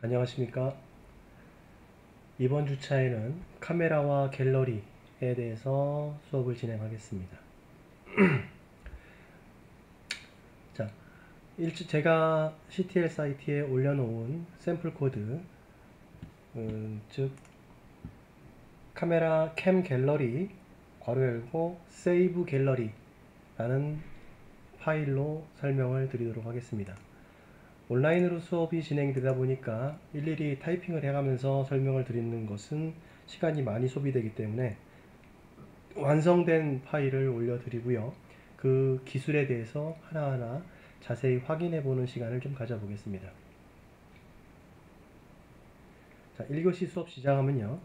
안녕하십니까. 이번 주차에는 카메라와 갤러리에 대해서 수업을 진행하겠습니다. 자, 제가 CTL 사이트에 올려놓은 샘플 코드, 즉 카메라 캠 갤러리 괄호 열고 세이브 갤러리라는 파일로 설명을 드리도록 하겠습니다. 온라인으로 수업이 진행되다 보니까 일일이 타이핑을 해가면서 설명을 드리는 것은 시간이 많이 소비되기 때문에 완성된 파일을 올려드리고요. 그 기술에 대해서 하나하나 자세히 확인해 보는 시간을 좀 가져보겠습니다. 자, 1교시 수업 시작하면요.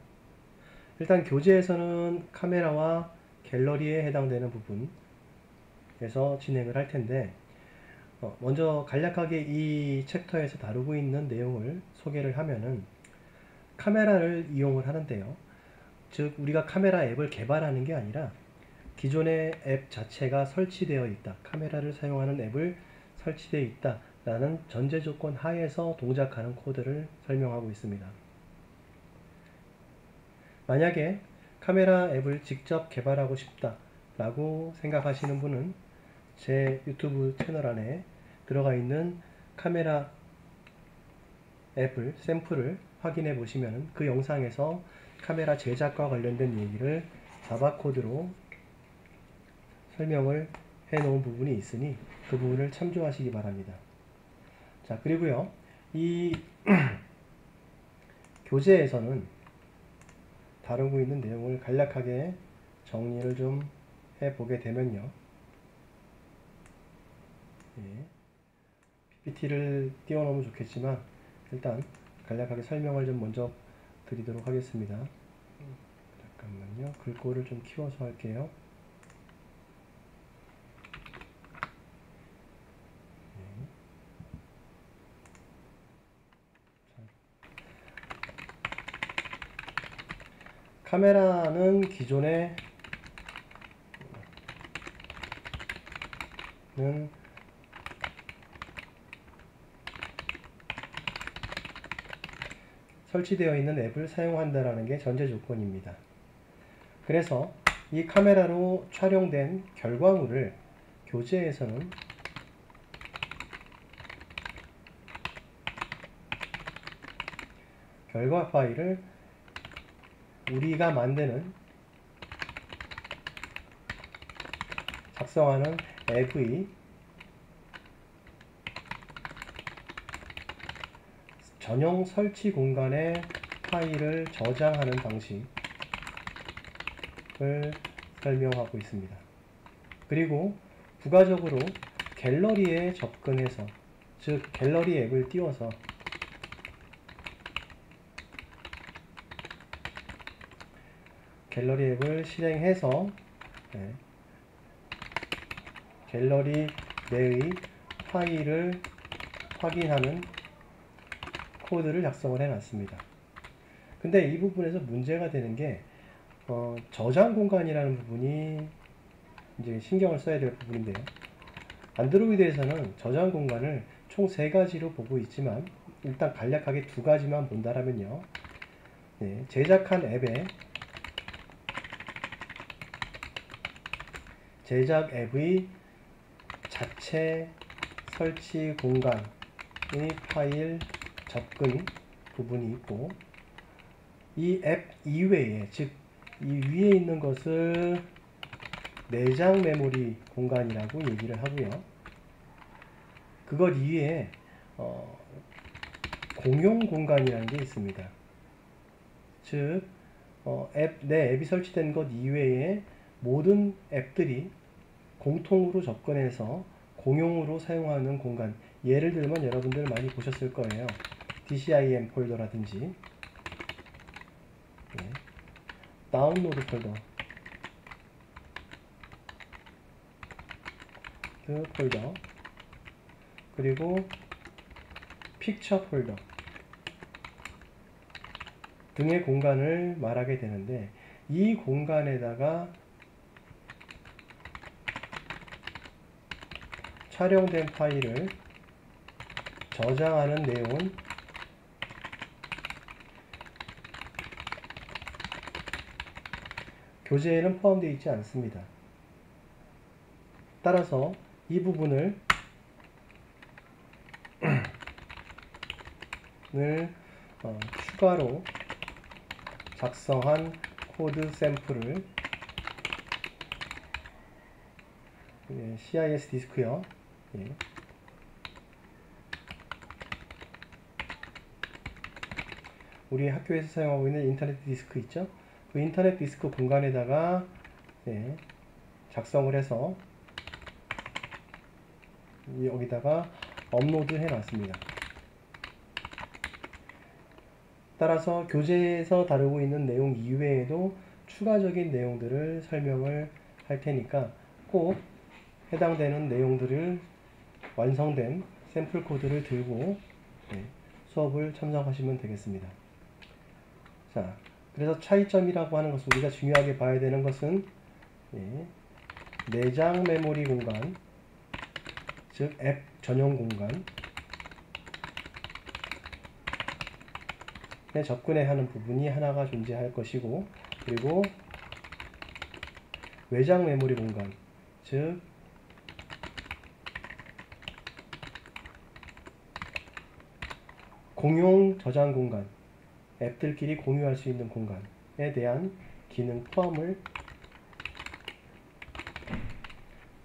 일단 교재에서는 카메라와 갤러리에 해당되는 부분에서 진행을 할 텐데, 먼저 간략하게 이 챕터에서 다루고 있는 내용을 소개를 하면은 카메라를 이용을 하는데요. 즉 우리가 카메라 앱을 개발하는 게 아니라 기존의 앱 자체가 설치되어 있다, 카메라를 사용하는 앱을 설치되어 있다 라는 전제 조건 하에서 동작하는 코드를 설명하고 있습니다. 만약에 카메라 앱을 직접 개발하고 싶다 라고 생각하시는 분은 제 유튜브 채널 안에 들어가 있는 카메라 앱을 샘플을 확인해 보시면 그 영상에서 카메라 제작과 관련된 얘기를 자바 코드로 설명을 해 놓은 부분이 있으니 그 부분을 참조하시기 바랍니다. 자, 그리고요, 이 교재에서는 다루고 있는 내용을 간략하게 정리를 좀 해보게 되면요. PPT를 띄워놓으면 좋겠지만 일단 간략하게 설명을 좀 먼저 드리도록 하겠습니다. 잠깐만요. 글꼴을 좀 키워서 할게요. 카메라는 기존에는 설치되어 있는 앱을 사용한다는 게 전제 조건입니다. 그래서 이 카메라로 촬영된 결과물을 교재에서는 결과 파일을 우리가 만드는 작성하는 앱의 전용 설치 공간에 파일을 저장하는 방식을 설명하고 있습니다. 그리고 부가적으로 갤러리에 접근해서, 즉 갤러리 앱을 띄워서 갤러리 앱을 실행해서 갤러리 내의 파일을 확인하는 코드를 작성을 해놨습니다. 근데 이 부분에서 문제가 되는 게 저장 공간이라는 부분이 이제 신경을 써야 될 부분인데요. 안드로이드에서는 저장 공간을 총 3가지로 보고 있지만 일단 간략하게 2가지만 본다라면요. 제작한 앱에 제작 앱의 자체 설치 공간의 파일 접근 부분이 있고, 이 앱 이외에, 즉 이 위에 있는 것을 내장 메모리 공간이라고 얘기를 하고요. 그것 이외에 공용 공간이라는 게 있습니다. 즉 내 앱이 설치된 것 이외에 모든 앱들이 공통으로 접근해서 공용으로 사용하는 공간, 예를 들면 여러분들 많이 보셨을 거예요. DCIM 폴더라든지 다운로드 폴더, 그 폴더, 그리고 픽처 폴더 등의 공간을 말하게 되는데, 이 공간에다가 촬영된 파일을 저장하는 내용은 교재에는 포함되어 있지 않습니다. 따라서 이 부분을 추가로 작성한 코드 샘플을 CIS 디스크요. 우리 학교에서 사용하고 있는 인터넷 디스크 있죠? 그 인터넷 디스크 공간에다가 작성을 해서 여기다가 업로드 해 놨습니다. 따라서 교재에서 다루고 있는 내용 이외에도 추가적인 내용들을 설명을 할 테니까 꼭 해당되는 내용들을 완성된 샘플 코드를 들고 수업을 참석하시면 되겠습니다. 자, 그래서 차이점이라고 하는 것은 우리가 중요하게 봐야 되는 것은 내장 메모리 공간, 즉 앱 전용 공간에 접근해야 하는 부분이 하나가 존재할 것이고, 그리고 외장 메모리 공간, 즉 공용 저장 공간, 앱들끼리 공유할 수 있는 공간에 대한 기능 포함을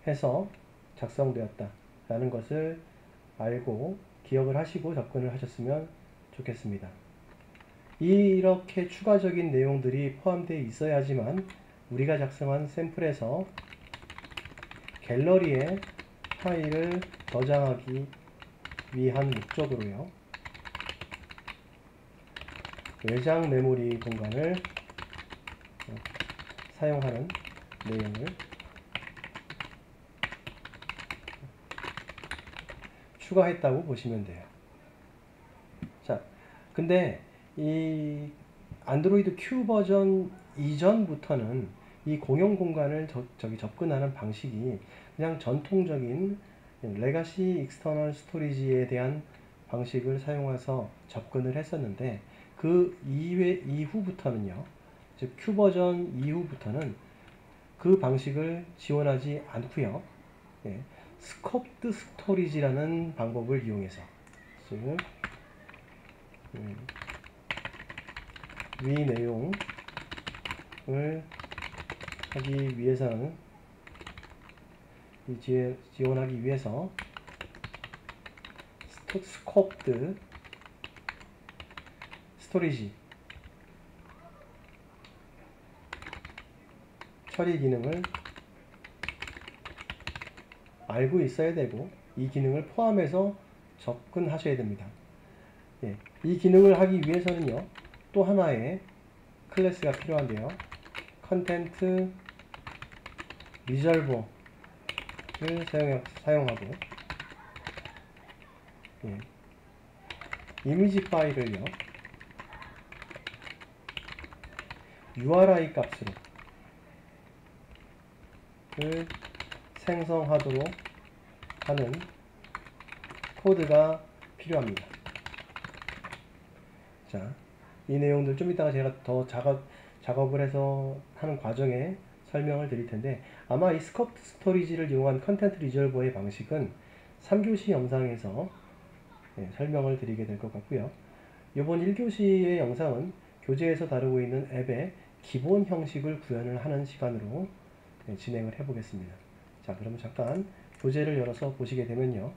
해서 작성되었다 라는 것을 알고 기억을 하시고 접근을 하셨으면 좋겠습니다. 이렇게 추가적인 내용들이 포함되어 있어야지만 우리가 작성한 샘플에서 갤러리에 파일을 저장하기 위한 목적으로요, 외장 메모리 공간을 사용하는 내용을 추가했다고 보시면 돼요. 자, 근데 이 안드로이드 Q 버전 이전부터는 이 공용 공간을 접근하는 방식이 그냥 전통적인 레가시 익스터널 스토리지에 대한 방식을 사용해서 접근을 했었는데, 그 이후부터는요, 즉 Q 버전 이후부터는 그 방식을 지원하지 않고요, 스코프드 스토리지라는 방법을 이용해서, 즉 위 내용을 하기 위해서는 지원하기 위해서 스코프드 스토리지 처리 기능을 알고 있어야 되고, 이 기능을 포함해서 접근하셔야 됩니다. 이 기능을 하기 위해서는요, 또 하나의 클래스가 필요한데요, 컨텐트 리졸버를 사용하고 이미지 파일을요, URI 값으로 생성하도록 하는 코드가 필요합니다. 자, 이 내용들 좀 이따가 제가 더 작업을 해서 하는 과정에 설명을 드릴 텐데, 아마 이 스코프 스토리지를 이용한 컨텐트 리졸버의 방식은 3교시 영상에서 설명을 드리게 될 것 같고요. 이번 1교시의 영상은 교재에서 다루고 있는 앱의 기본 형식을 구현을 하는 시간으로 진행을 해 보겠습니다. 자, 그러면 잠깐 교재를 열어서 보시게 되면요,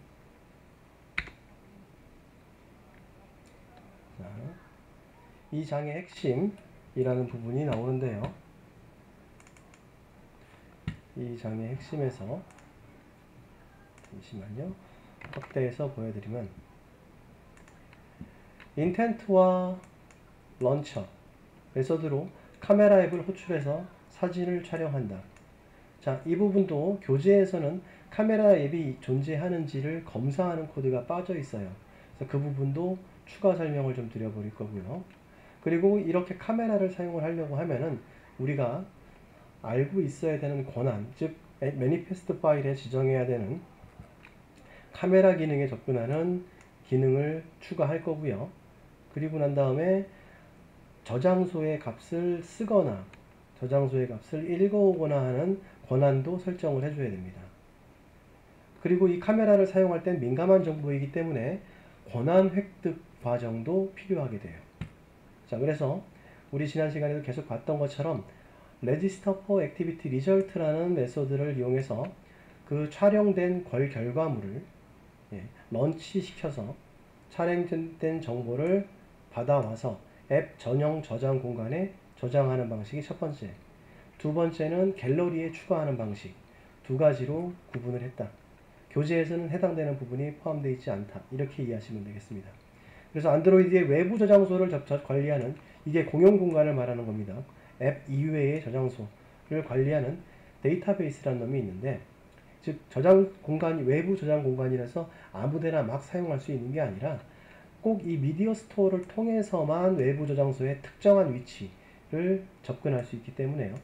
자, 이 장의 핵심이라는 부분이 나오는데요, 이 장의 핵심에서 잠시만요, 확대해서 보여드리면 인텐트와 런처 메서드로 카메라 앱을 호출해서 사진을 촬영한다. 자, 이 부분도 교재에서는 카메라 앱이 존재하는지를 검사하는 코드가 빠져 있어요. 그래서 그 부분도 추가 설명을 좀 드려버릴 거고요. 그리고 이렇게 카메라를 사용을 하려고 하면은 우리가 알고 있어야 되는 권한, 즉 매니페스트 파일에 지정해야 되는 카메라 기능에 접근하는 기능을 추가할 거고요. 그리고 난 다음에 저장소의 값을 쓰거나 저장소의 값을 읽어오거나 하는 권한도 설정을 해줘야 됩니다. 그리고 이 카메라를 사용할 땐 민감한 정보이기 때문에 권한 획득 과정도 필요하게 돼요. 자, 그래서 우리 지난 시간에도 계속 봤던 것처럼 Register for Activity Result라는 메소드를 이용해서 그 촬영된 결과물을 런치시켜서 촬영된 정보를 받아와서 앱 전용 저장 공간에 저장하는 방식이 첫 번째. 두 번째는 갤러리에 추가하는 방식. 두 가지로 구분을 했다. 교재에서는 해당되는 부분이 포함되어 있지 않다. 이렇게 이해하시면 되겠습니다. 그래서 안드로이드의 외부 저장소를 관리하는, 이게 공용 공간을 말하는 겁니다. 앱 이외의 저장소를 관리하는 데이터베이스라는 놈이 있는데, 즉 저장 공간이 외부 저장 공간이라서 아무데나 막 사용할 수 있는 게 아니라 꼭 이 미디어 스토어를 통해서만 외부 저장소의 특정한 위치를 접근할 수 있기 때문에요.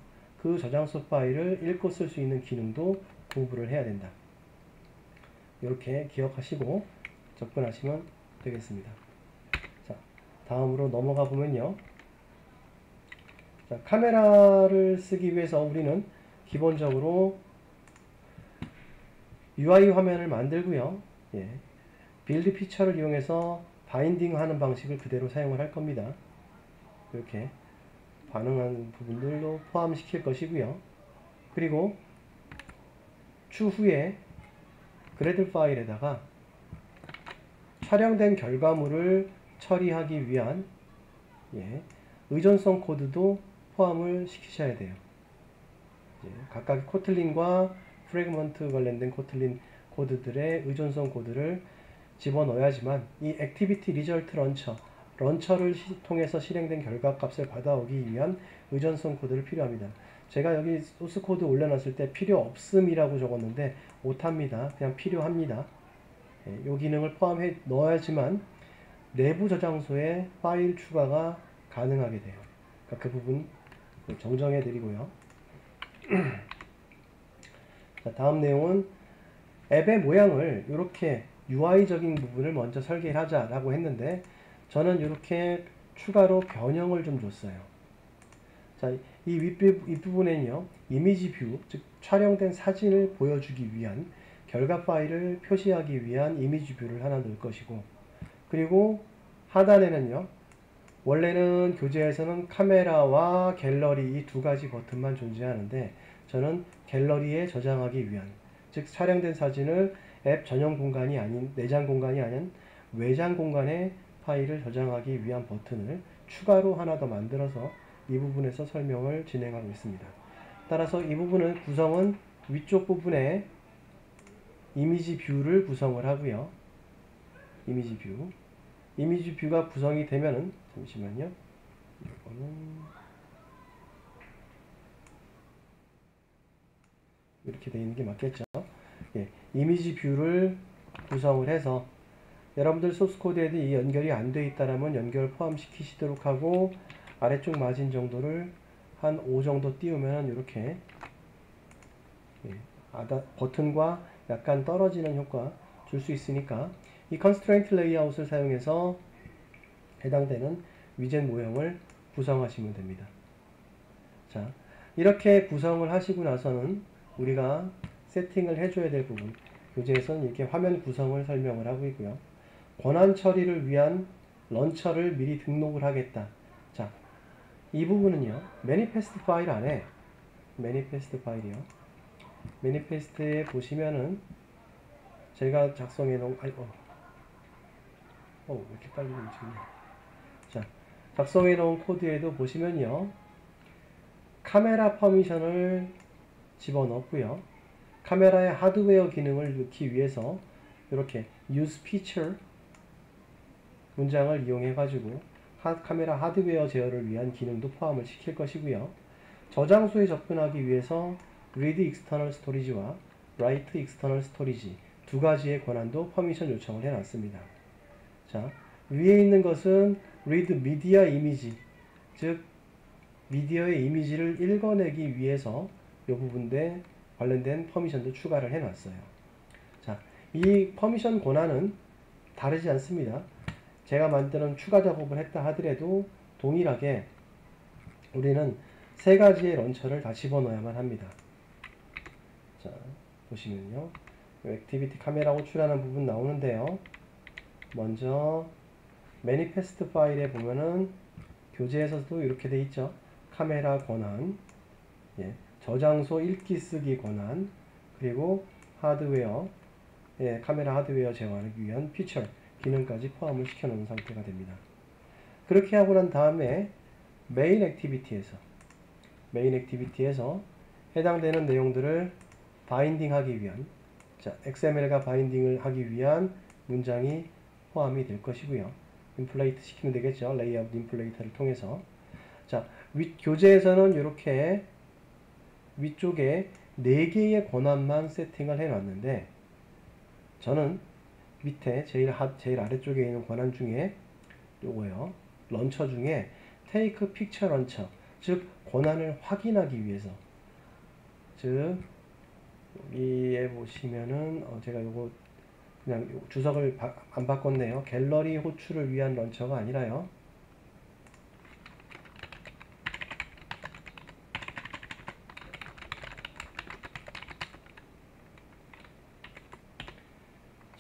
그 저장소 파일을 읽고 쓸 수 있는 기능도 공부를 해야 된다. 이렇게 기억하시고 접근하시면 되겠습니다. 자, 다음으로 넘어가 보면요. 자, 카메라를 쓰기 위해서 우리는 기본적으로 UI 화면을 만들고요. 빌드 피처를 이용해서 바인딩 하는 방식을 그대로 사용을 할 겁니다. 이렇게 반응하는 부분들도 포함시킬 것이고요. 그리고 추후에 그래드 파일에다가 촬영된 결과물을 처리하기 위한 의존성 코드도 포함을 시키셔야 돼요. 각각 코틀린과 프래그먼트 관련된 코틀린 코드들의 의존성 코드를 집어넣어야지만 이 액티비티 리절트 런처를 통해서 실행된 결과값을 받아오기 위한 의존성 코드를 필요합니다. 제가 여기 소스 코드 올려놨을 때 필요 없음이라고 적었는데 못합니다. 그냥 필요합니다. 이 기능을 포함해 넣어야지만 내부 저장소에 파일 추가가 가능하게 돼요. 그러니까 그 부분 정정해 드리고요. 자, 다음 내용은 앱의 모양을 이렇게 UI적인 부분을 먼저 설계를 하자라고 했는데, 저는 이렇게 추가로 변형을 좀 줬어요. 자, 이 윗부분에는요, 이미지 뷰, 즉 촬영된 사진을 보여주기 위한 결과 파일을 표시하기 위한 이미지 뷰를 하나 넣을 것이고, 그리고 하단에는요, 원래는 교재에서는 카메라와 갤러리 이 두 가지 버튼만 존재하는데, 저는 갤러리에 저장하기 위한, 즉 촬영된 사진을 앱 전용 공간이 아닌, 내장 공간이 아닌 외장 공간에 파일을 저장하기 위한 버튼을 추가로 하나 더 만들어서 이 부분에서 설명을 진행하고 있습니다. 따라서 이 부분은 구성은 위쪽 부분에 이미지 뷰를 구성을 하고요. 이미지 뷰가 구성이 되면은, 잠시만요. 이거는 이렇게 되어 있는 게 맞겠죠? 이미지 뷰를 구성을 해서 여러분들 소스 코드에도 이 연결이 안 되어 있다라면 연결 포함시키시도록 하고, 아래쪽 마진 정도를 한 5 정도 띄우면 이렇게 버튼과 약간 떨어지는 효과 줄 수 있으니까 이 컨스트레인트 레이아웃을 사용해서 해당되는 위젯 모형을 구성하시면 됩니다. 자, 이렇게 구성을 하시고 나서는 우리가 세팅을 해줘야 될 부분, 교재에서는 이렇게 화면 구성을 설명을 하고 있고요. 권한 처리를 위한 런처를 미리 등록을 하겠다. 자, 이 부분은요, 매니페스트 파일 안에, 매니페스트 파일이요. 매니페스트에 보시면은 제가 작성해 놓은, 왜 이렇게 빨리 움직이냐. 자, 작성해 놓은 코드에도 보시면요, 카메라 퍼미션을 집어넣고요. 카메라의 하드웨어 기능을 넣기 위해서 이렇게 use feature 문장을 이용해 가지고 카메라 하드웨어 제어를 위한 기능도 포함을 시킬 것이고요. 저장소에 접근하기 위해서 read external storage와 write external storage 두 가지의 권한도 퍼미션 요청을 해 놨습니다. 자, 위에 있는 것은 read media image, 즉 미디어의 이미지를 읽어내기 위해서 이 부분에 관련된 퍼미션도 추가를 해 놨어요. 자, 이 퍼미션 권한은 다르지 않습니다. 제가 만드는 추가 작업을 했다 하더라도 동일하게 우리는 세 가지의 런처를 다 집어넣어야만 합니다. 자, 보시면요. 액티비티 카메라 호출하는 부분 나오는데요. 먼저 매니페스트 파일에 보면은 교재에서도 이렇게 돼 있죠. 카메라 권한, 예, 저장소 읽기 쓰기 권한, 그리고 하드웨어, 예, 카메라 하드웨어 제어하기 위한 피처 기능까지 포함을 시켜 놓은 상태가 됩니다. 그렇게 하고 난 다음에 메인 액티비티에서 해당되는 내용들을 바인딩 하기 위한, 자, XML과 바인딩을 하기 위한 문장이 포함이 될 것이고요. 인플레이트 시키면 되겠죠. 레이아웃 인플레이터를 통해서. 자, 교재에서는 이렇게 위쪽에 4개의 권한만 세팅을 해 놨는데, 저는 밑에 제일 아래쪽에 있는 권한 중에 요거요. 런처 중에 Take Picture 런처, 즉 권한을 확인하기 위해서, 즉 여기에 보시면은 제가 요거 그냥 주석을 안 바꿨네요. 갤러리 호출을 위한 런처가 아니라요.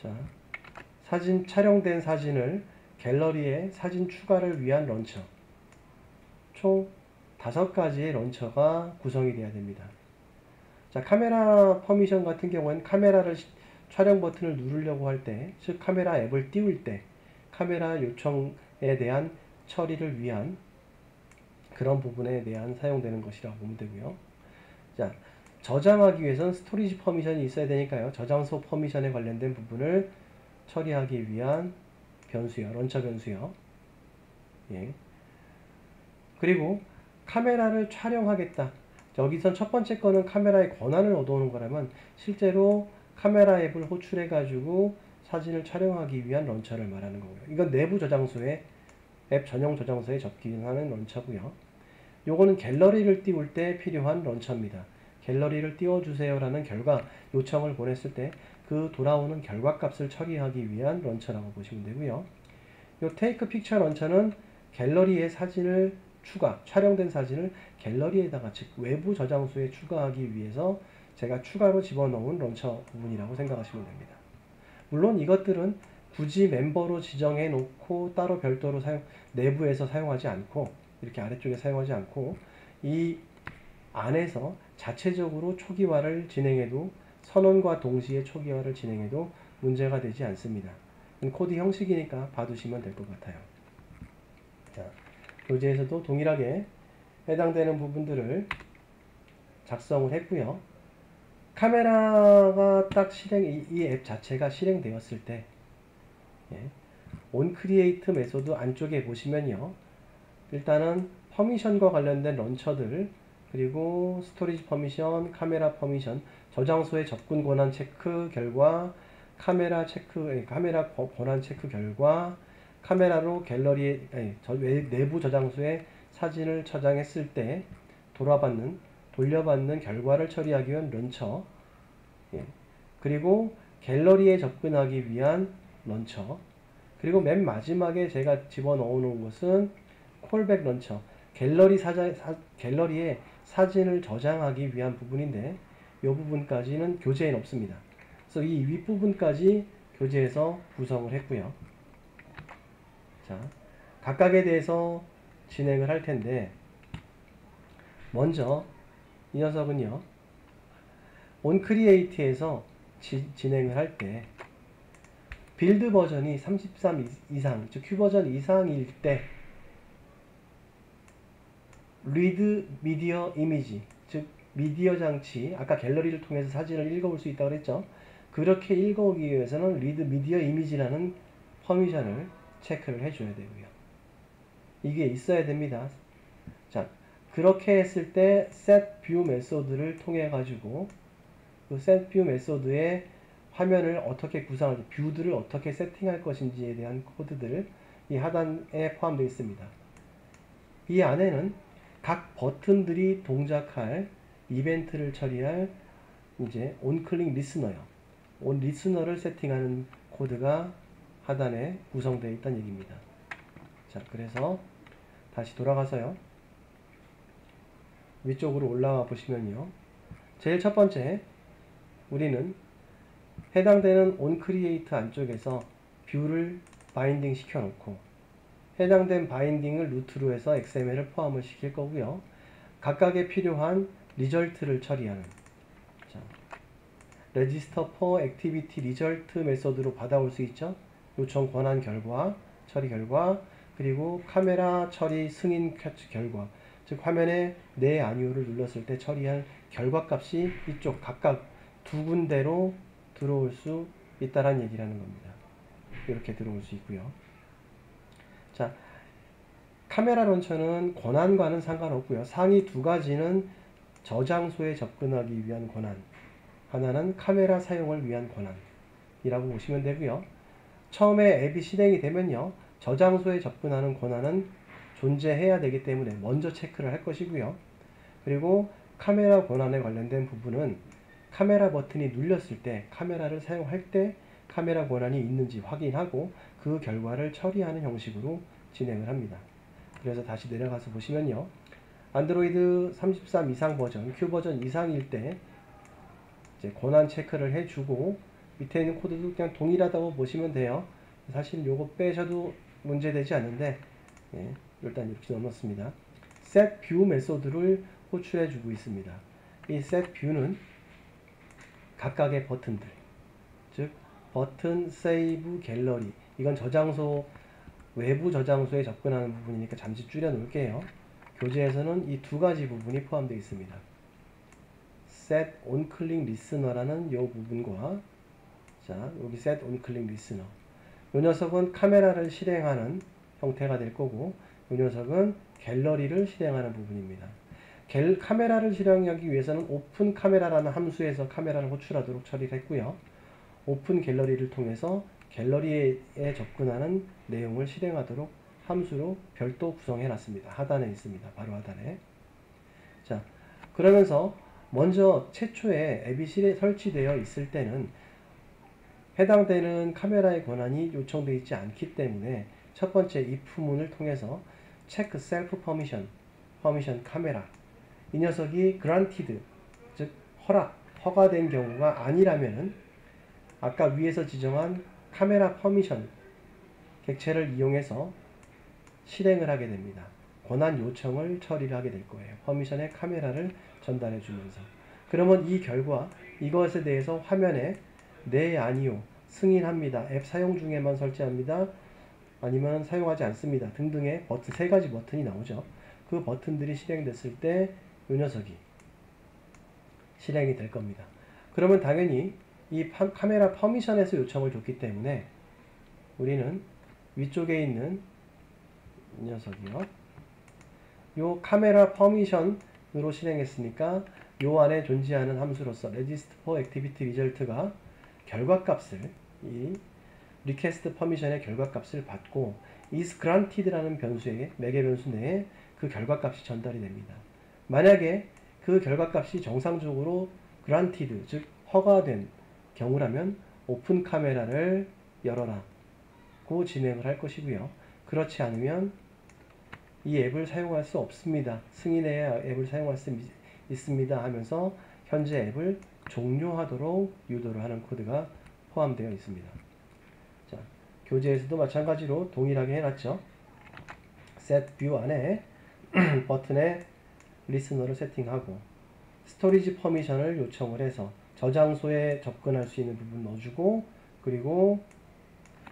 자, 촬영된 사진을 갤러리에 사진 추가를 위한 런처. 총 5가지의 런처가 구성이 되어야 됩니다. 자, 카메라 퍼미션 같은 경우는 카메라를 촬영 버튼을 누르려고 할 때, 즉 카메라 앱을 띄울 때 카메라 요청에 대한 처리를 위한 그런 부분에 대한 사용되는 것이라고 보면 되고요. 자, 저장하기 위해서는 스토리지 퍼미션이 있어야 되니까요. 저장소 퍼미션에 관련된 부분을 처리하기 위한 변수요. 런처 변수요. 예. 그리고 카메라를 촬영하겠다. 여기선 첫 번째 거는 카메라의 권한을 얻어오는 거라면, 실제로 카메라 앱을 호출해 가지고 사진을 촬영하기 위한 런처를 말하는 거고요. 이건 내부 저장소에, 앱 전용 저장소에 접근하는 런처고요. 요거는 갤러리를 띄울 때 필요한 런처입니다. 갤러리를 띄워주세요 라는 결과 요청을 보냈을 때 그 돌아오는 결과값을 처리하기 위한 런처라고 보시면 되고요. 요 테이크 픽처 런처는 갤러리에 사진을 촬영된 사진을 갤러리에다가, 즉 외부 저장소에 추가하기 위해서 제가 추가로 집어넣은 런처 부분이라고 생각하시면 됩니다. 물론 이것들은 굳이 멤버로 지정해 놓고 따로 별도로 내부에서 사용하지 않고, 이렇게 아래쪽에 사용하지 않고, 이 안에서 자체적으로 초기화를 진행해도, 선언과 동시에 초기화를 진행해도 문제가 되지 않습니다. 코드 형식이니까 봐두시면 될 것 같아요. 자, 교재에서도 동일하게 해당되는 부분들을 작성을 했고요. 카메라가 딱 이 앱 자체가 실행되었을 때, 예, onCreate 메소드 안쪽에 보시면요, 일단은 퍼미션과 관련된 런처들, 그리고 스토리지 퍼미션, 카메라 퍼미션, 저장소의 접근 권한 체크 결과, 카메라 권한 체크 결과, 카메라로 갤러리에, 내부 저장소에 사진을 저장했을 때 돌려받는 결과를 처리하기 위한 런처, 예, 그리고 갤러리에 접근하기 위한 런처, 그리고 맨 마지막에 제가 집어넣어 놓은 것은 콜백 런처, 갤러리에 사진을 저장하기 위한 부분인데, 이 부분까지는 교재에는 없습니다. 그래서 이 윗부분까지 교재에서 구성을 했고요. 자, 각각에 대해서 진행을 할 텐데, 먼저 이 녀석은요, 온크리에이트에서 진행을 할 때 빌드 버전이 33 이상, 즉 큐버전 이상일 때 리드 미디어 이미지, 즉 미디어 장치, 아까 갤러리를 통해서 사진을 읽어볼 수 있다고 그랬죠. 그렇게 읽어오기 위해서는 리드 미디어 이미지라는 퍼미션을 체크를 해줘야 되고요. 이게 있어야 됩니다. 자, 그렇게 했을 때 set view 메소드를 통해 가지고 그 set view 메소드의 화면을 어떻게 구성할지, 뷰들을 어떻게 세팅할 것인지에 대한 코드들 이 하단에 포함되어 있습니다. 이 안에는 각 버튼들이 동작할 이벤트를 처리할 이제 onClick 리스너요. 리스너를 세팅하는 코드가 하단에 구성되어 있다는 얘기입니다. 자, 그래서 다시 돌아가서요. 위쪽으로 올라와 보시면요. 제일 첫 번째, 우리는 해당되는 onCreate 안쪽에서 뷰를 바인딩 시켜놓고 해당된 바인딩을 루트로 해서 XML을 포함을 시킬 거고요. 각각에 필요한 리절트를 처리하는, 자, register for activity result 메소드로 받아올 수 있죠. 요청 권한 결과, 처리 결과, 그리고 카메라 처리 승인 캡처 결과, 즉 화면에 네 아니오를 눌렀을 때 처리할 결과 값이 이쪽 각각 두 군데로 들어올 수 있다는 얘기라는 겁니다. 이렇게 들어올 수 있고요. 자, 카메라 런처는 권한과는 상관없고요. 상위 두 가지는 저장소에 접근하기 위한 권한, 하나는 카메라 사용을 위한 권한이라고 보시면 되고요. 처음에 앱이 실행이 되면요, 저장소에 접근하는 권한은 존재해야 되기 때문에 먼저 체크를 할 것이고요. 그리고 카메라 권한에 관련된 부분은 카메라 버튼이 눌렸을 때, 카메라를 사용할 때 카메라 권한이 있는지 확인하고 그 결과를 처리하는 형식으로 진행을 합니다. 그래서 다시 내려가서 보시면요, 안드로이드 33 이상 버전, Q 버전 이상일 때 이제 권한 체크를 해주고, 밑에 있는 코드도 그냥 동일하다고 보시면 돼요. 사실 요거 빼셔도 문제되지 않는데, 예, 일단 이렇게 넣어놓습니다. set view 메소드를 호출해주고 있습니다. 이 set view는 각각의 버튼들, 즉 버튼, 세이브, 갤러리, 이건 저장소, 외부 저장소에 접근하는 부분이니까 잠시 줄여 놓을게요. 교재에서는 이 두 가지 부분이 포함되어 있습니다. set on click listener라는 이 부분과, 자, 여기 set on click listener, 이 녀석은 카메라를 실행하는 형태가 될 거고, 이 녀석은 갤러리를 실행하는 부분입니다. 카메라를 실행하기 위해서는 오픈 카메라라는 함수에서 카메라를 호출하도록 처리를 했고요. 오픈 갤러리를 통해서 갤러리에 접근하는 내용을 실행하도록 함수로 별도 구성해 놨습니다. 하단에 있습니다. 바로 하단에. 자, 그러면서 먼저 최초에 앱이 설치되어 있을 때는 해당되는 카메라의 권한이 요청되어 있지 않기 때문에 첫 번째 if문을 통해서 check self permission 카메라, 이 녀석이 granted, 즉 허가된 경우가 아니라면은 아까 위에서 지정한 카메라 퍼미션 객체를 이용해서 실행을 하게 됩니다. 권한 요청을 처리를 하게 될 거예요. 퍼미션에 카메라를 전달해 주면서. 그러면 이 결과, 이것에 대해서 화면에 네, 아니요, 승인합니다, 앱 사용 중에만 설치합니다, 아니면 사용하지 않습니다 등등의 버튼, 세 가지 버튼이 나오죠. 그 버튼들이 실행됐을 때 이 녀석이 실행이 될 겁니다. 그러면 당연히 이 카메라 퍼미션에서 요청을 줬기 때문에 우리는 위쪽에 있는 이 녀석이요, 요 카메라 퍼미션으로 실행했으니까 요 안에 존재하는 함수로서 register for activity result가 결과값을, 이 request permission의 결과값을 받고 is granted라는 변수에, 매개 변수 내에 그 결과값이 전달이 됩니다. 만약에 그 결과값이 정상적으로 granted, 즉 허가된 경우라면 오픈 카메라를 열어라 고 진행을 할 것이고요. 그렇지 않으면 이 앱을 사용할 수 없습니다, 승인해야 앱을 사용할 수 있습니다 하면서 현재 앱을 종료하도록 유도를 하는 코드가 포함되어 있습니다. 자, 교재에서도 마찬가지로 동일하게 해놨죠. set view 안에 버튼에 리스너를 세팅하고 스토리지 퍼미션을 요청을 해서 저장소에 접근할 수 있는 부분 넣어주고, 그리고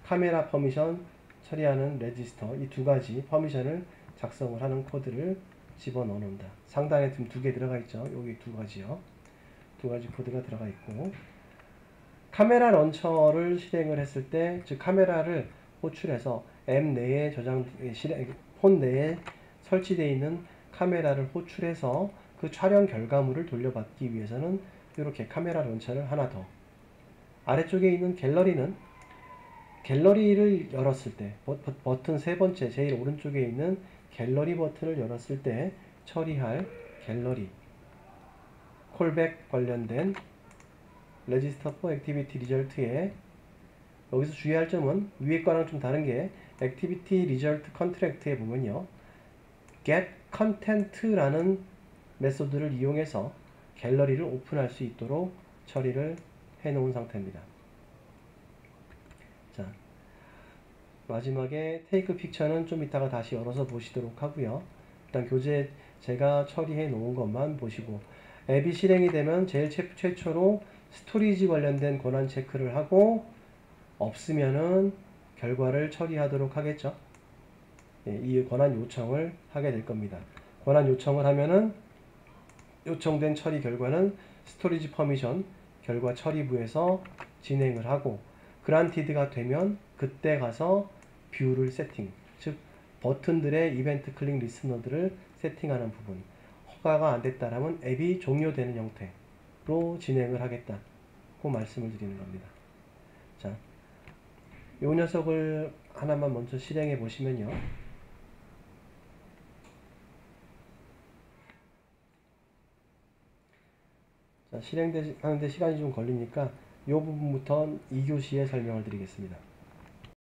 카메라 퍼미션 처리하는 레지스터, 이 두 가지 퍼미션을 작성을 하는 코드를 집어넣어 놓는다. 상단에 지금 두 개 들어가 있죠. 여기 두 가지요. 두 가지 코드가 들어가 있고, 카메라 런처를 실행을 했을 때, 즉 카메라를 호출해서 앱 내에 폰 내에 설치되어 있는 카메라를 호출해서 그 촬영 결과물을 돌려받기 위해서는 이렇게 카메라 런처를 하나 더, 아래쪽에 있는 갤러리는 갤러리를 열었을 때, 버튼 세 번째 제일 오른쪽에 있는 갤러리 버튼을 열었을 때 처리할 갤러리 콜백 관련된 register for activity result에, 여기서 주의할 점은 위에 거랑 좀 다른 게 activity result contract에 보면요, get content라는 메소드를 이용해서 갤러리를 오픈할 수 있도록 처리를 해 놓은 상태입니다. 자, 마지막에 테이크 픽처는 좀 이따가 다시 열어서 보시도록 하고요. 일단 교재 제가 처리해 놓은 것만 보시고, 앱이 실행이 되면 제일 최초로 스토리지 관련된 권한 체크를 하고, 없으면은 결과를 처리하도록 하겠죠. 이 권한 요청을 하게 될 겁니다. 권한 요청을 하면은 요청된 처리 결과는 스토리지 퍼미션 결과 처리부에서 진행을 하고, 그란티드가 되면 그때 가서 뷰를 세팅, 즉 버튼들의 이벤트 클릭 리스너들을 세팅하는 부분, 허가가 안 됐다라면 앱이 종료되는 형태로 진행을 하겠다고 말씀을 드리는 겁니다. 자, 요 녀석을 하나만 먼저 실행해 보시면요. 자, 실행하는데 시간이 좀 걸리니까 이 부분부터 2교시에 설명을 드리겠습니다.